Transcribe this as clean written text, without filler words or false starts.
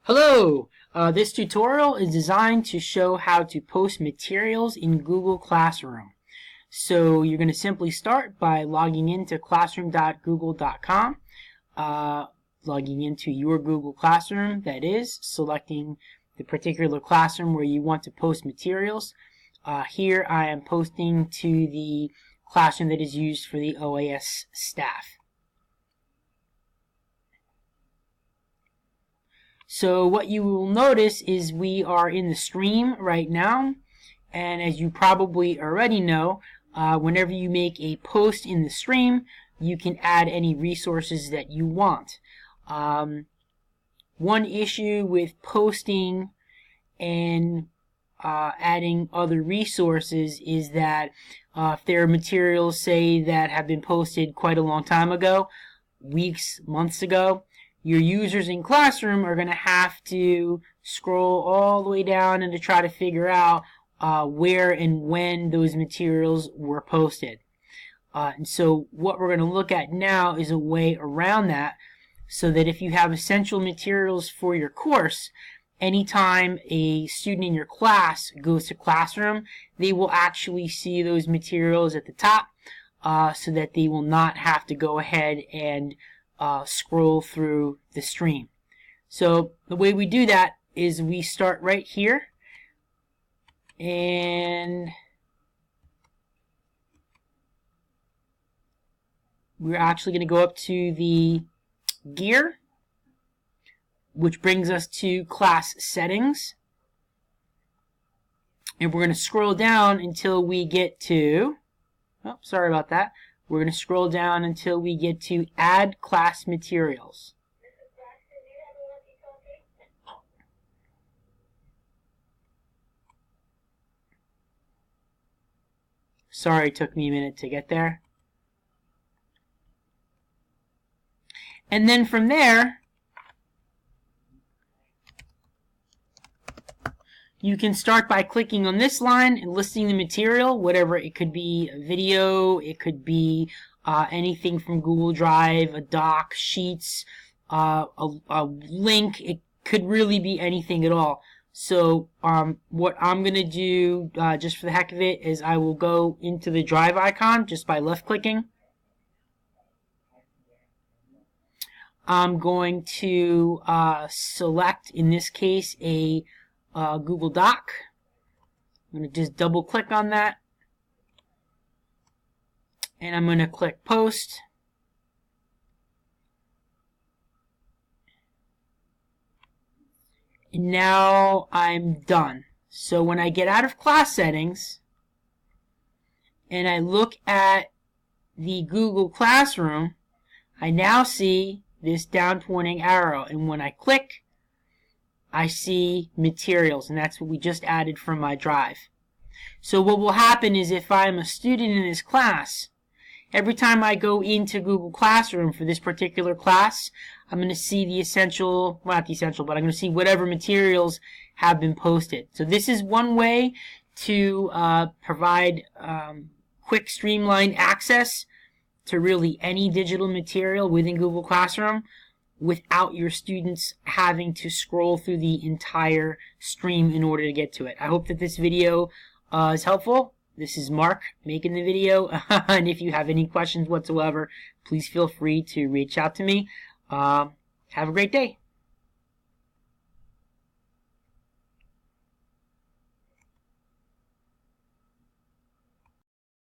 Hello! This tutorial is designed to show how to post materials in Google Classroom. So you're going to simply start by logging into classroom.google.com, logging into your Google Classroom, that is, selecting the particular classroom where you want to post materials. Here I am posting to the classroom that is used for the OAS staff. So what you will notice is we are in the stream right now, and as you probably already know, whenever you make a post in the stream, you can add any resources that you want. One issue with posting and adding other resources is that if there are materials, say, that have been posted quite a long time ago, weeks, months ago, your users in Classroom are going to have to scroll all the way down and to try to figure out where and when those materials were posted. And so what we're going to look at now is a way around that, so that if you have essential materials for your course, anytime a student in your class goes to Classroom, they will actually see those materials at the top, so that they will not have to go ahead and scroll through the stream. So the way we do that is we start right here, and we're actually going to go up to the gear, which brings us to class settings, and we're going to scroll down until we get to, oh, sorry about that. We're going to scroll down until we get to Add Class Materials. Sorry, it took me a minute to get there. And then from there, you can start by clicking on this line and listing the material, whatever it could be, a video, it could be anything from Google Drive, a doc, sheets, a link. It could really be anything at all. So what I'm going to do, just for the heck of it, is I will go into the Drive icon just by left clicking. I'm going to select, in this case, a Google Doc. I'm going to just double click on that, and I'm going to click Post. And now I'm done. So when I get out of class settings and I look at the Google Classroom, I now see this down pointing arrow, and when I click, I see materials, and that's what we just added from my drive. So what will happen is, if I'm a student in this class, every time I go into Google Classroom for this particular class, I'm going to see the essential, well, not the essential, but I'm going to see whatever materials have been posted. So this is one way to provide quick, streamlined access to really any digital material within Google Classroom without your students having to scroll through the entire stream in order to get to it. I hope that this video is helpful. This is Mark making the video, and if you have any questions whatsoever, please feel free to reach out to me. Have a great day.